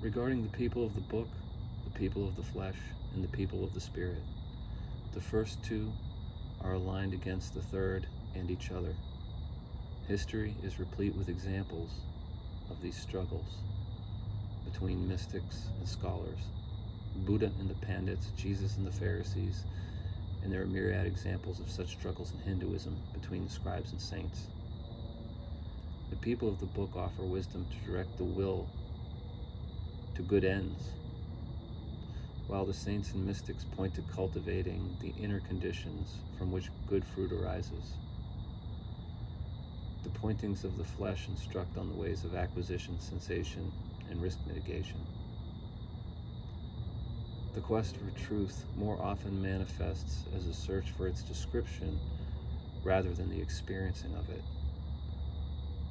Regarding the people of the book, the people of the flesh, and the people of the spirit, the first two are aligned against the third and each other. History is replete with examples of these struggles between mystics and scholars, Buddha and the Pandits, Jesus and the Pharisees, and there are myriad examples of such struggles in Hinduism between the scribes and saints. The people of the book offer wisdom to direct the will to good ends, while the saints and mystics point to cultivating the inner conditions from which good fruit arises. The pointings of the flesh instruct on the ways of acquisition, sensation, and risk mitigation. The quest for truth more often manifests as a search for its description rather than the experiencing of it.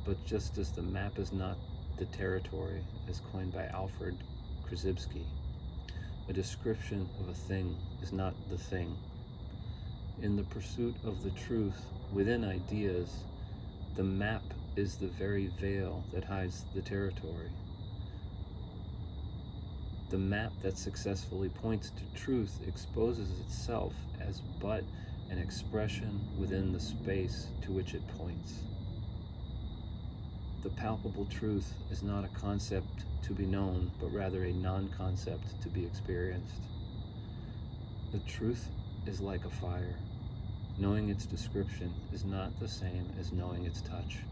But just as the map is not the territory, as coined by Alfred Korzybski, a description of a thing is not the thing. In the pursuit of the truth within ideas, the map is the very veil that hides the territory. The map that successfully points to truth exposes itself as but an expression within the space to which it points. The palpable truth is not a concept to be known, but rather a non-concept to be experienced. The truth is like a fire. Knowing its description is not the same as knowing its touch.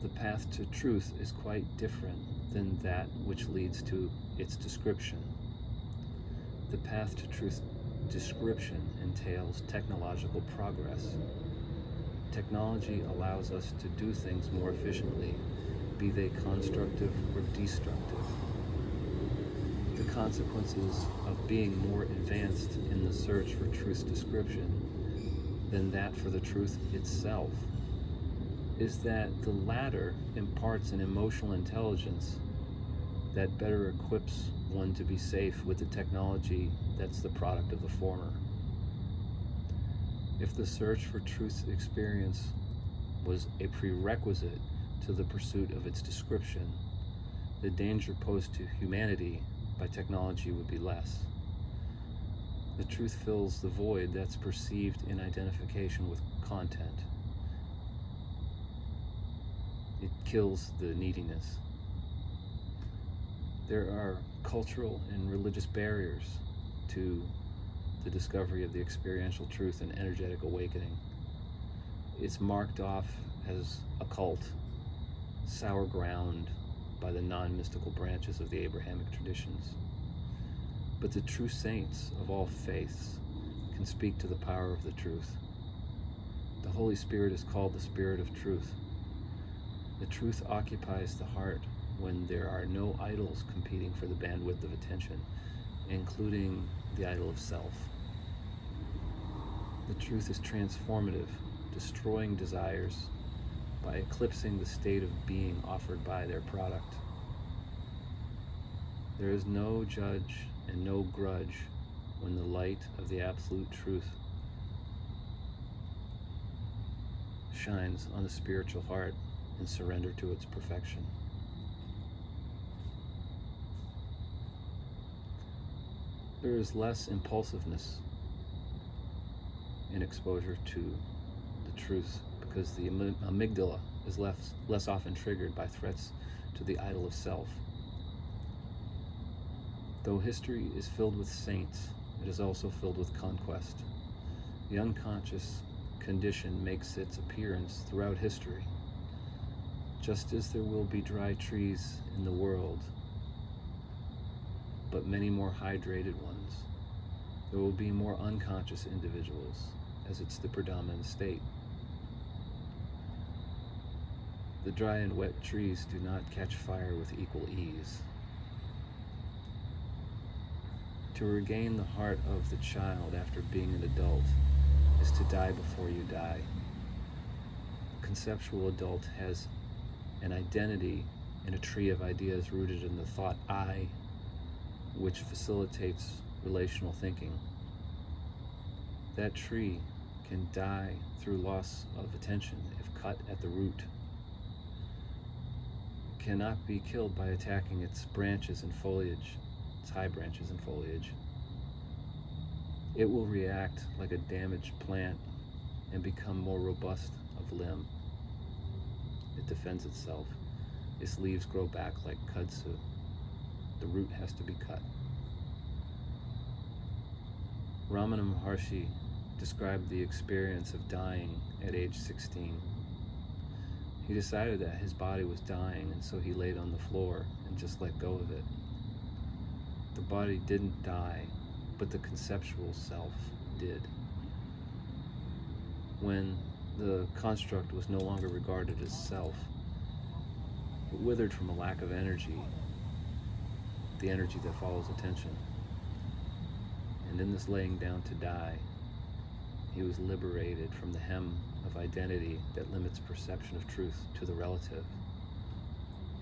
The path to truth is quite different than that which leads to its description. The path to truth description entails technological progress. Technology allows us to do things more efficiently, be they constructive or destructive. The consequences of being more advanced in the search for truth's description than that for the truth itself is that the latter imparts an emotional intelligence that better equips one to be safe with the technology that's the product of the former. If the search for truth's experience was a prerequisite to the pursuit of its description, the danger posed to humanity by technology would be less. The truth fills the void that's perceived in identification with content. It kills the neediness. There are cultural and religious barriers to the discovery of the experiential truth and energetic awakening. It's marked off as occult, sour ground by the non-mystical branches of the Abrahamic traditions. But the true saints of all faiths can speak to the power of the truth. The Holy Spirit is called the Spirit of Truth. The truth occupies the heart when there are no idols competing for the bandwidth of attention, including the idol of self. The truth is transformative, destroying desires by eclipsing the state of being offered by their product. There is no judge and no grudge when the light of the absolute truth shines on the spiritual heart and surrender to its perfection. There is less impulsiveness in exposure to the truth because the amygdala is less often triggered by threats to the idol of self. Though history is filled with saints, it is also filled with conquest. The unconscious condition makes its appearance throughout history. Just as there will be dry trees in the world, but many more hydrated ones, there will be more unconscious individuals, as it's the predominant state. The dry and wet trees do not catch fire with equal ease. To regain the heart of the child after being an adult is to die before you die. A conceptual adult has an identity in a tree of ideas rooted in the thought I, which facilitates relational thinking. That tree can die through loss of attention if cut at the root. cannot be killed by attacking its branches and foliage, its high branches and foliage. It will react like a damaged plant and become more robust of limb. It defends itself. Its leaves grow back like kudzu. The root has to be cut. Ramana Maharshi described the experience of dying at age 16. He decided that his body was dying, and so he laid on the floor and just let go of it. The body didn't die, but the conceptual self did. When the construct was no longer regarded as self, it withered from a lack of energy, the energy that follows attention. And in this laying down to die, he was liberated from the hem of identity that limits perception of truth to the relative.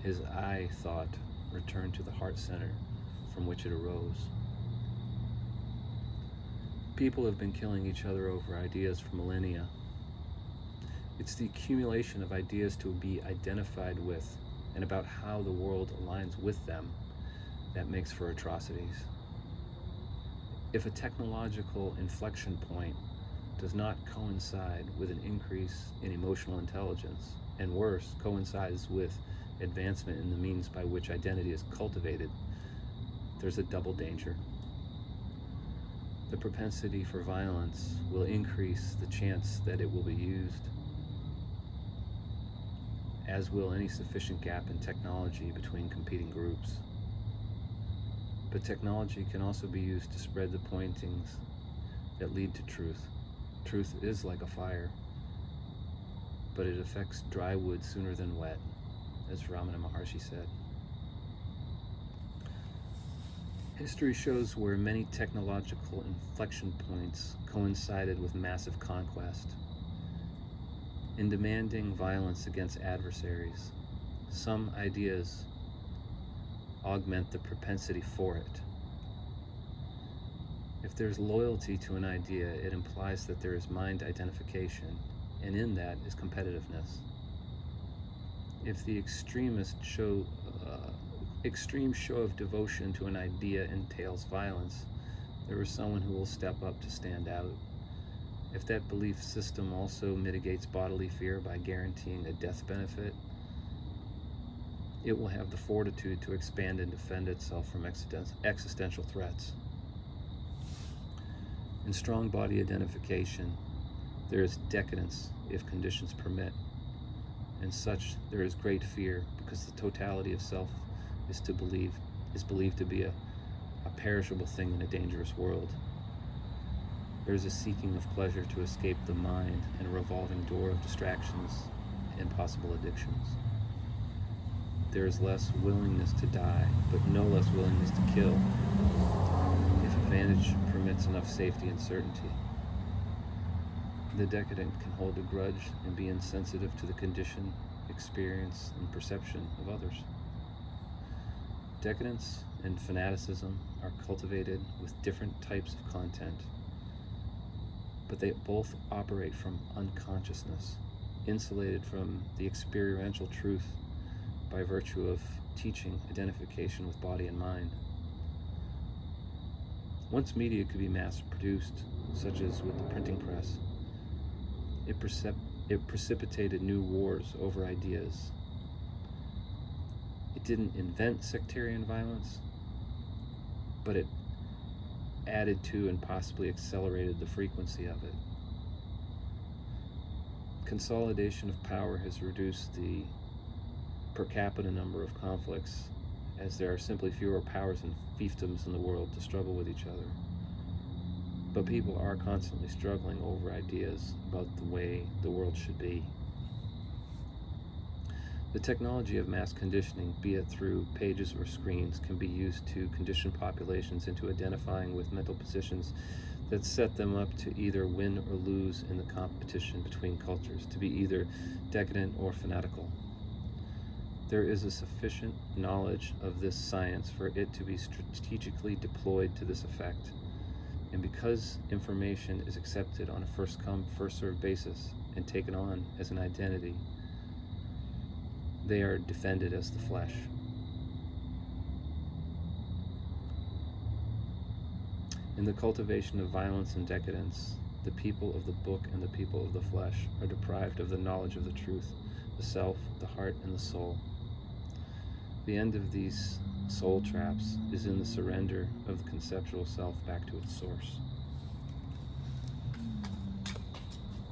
His I thought returned to the heart center from which it arose. People have been killing each other over ideas for millennia. It's the accumulation of ideas to be identified with and about how the world aligns with them that makes for atrocities. If a technological inflection point does not coincide with an increase in emotional intelligence, and worse, coincides with advancement in the means by which identity is cultivated, there's a double danger. The propensity for violence will increase the chance that it will be used, as will any sufficient gap in technology between competing groups. But technology can also be used to spread the pointings that lead to truth. Truth is like a fire, but it affects dry wood sooner than wet, as Ramana Maharshi said. History shows where many technological inflection points coincided with massive conquest. In demanding violence against adversaries, some ideas augment the propensity for it. If there's loyalty to an idea, it implies that there is mind identification, and in that is competitiveness. If the extreme show of devotion to an idea entails violence, there is someone who will step up to stand out. If that belief system also mitigates bodily fear by guaranteeing a death benefit, it will have the fortitude to expand and defend itself from existential threats. In strong body identification, there is decadence if conditions permit. In such, there is great fear because the totality of self is believed to be a perishable thing in a dangerous world. There is a seeking of pleasure to escape the mind and a revolving door of distractions and possible addictions. There is less willingness to die, but no less willingness to kill, if advantage permits enough safety and certainty. The decadent can hold a grudge and be insensitive to the condition, experience, and perception of others. Decadence and fanaticism are cultivated with different types of content, but they both operate from unconsciousness, insulated from the experiential truth by virtue of teaching identification with body and mind. Once media could be mass-produced, such as with the printing press, it precipitated new wars over ideas. It didn't invent sectarian violence, but it added to and possibly accelerated the frequency of it. Consolidation of power has reduced the per capita number of conflicts, as there are simply fewer powers and fiefdoms in the world to struggle with each other. But people are constantly struggling over ideas about the way the world should be. The technology of mass conditioning, be it through pages or screens, can be used to condition populations into identifying with mental positions that set them up to either win or lose in the competition between cultures, to be either decadent or fanatical. There is a sufficient knowledge of this science for it to be strategically deployed to this effect. And because information is accepted on a first-come, first-served basis and taken on as an identity, they are defended as the flesh. In the cultivation of violence and decadence, the people of the book and the people of the flesh are deprived of the knowledge of the truth, the self, the heart, and the soul. The end of these soul traps is in the surrender of the conceptual self back to its source.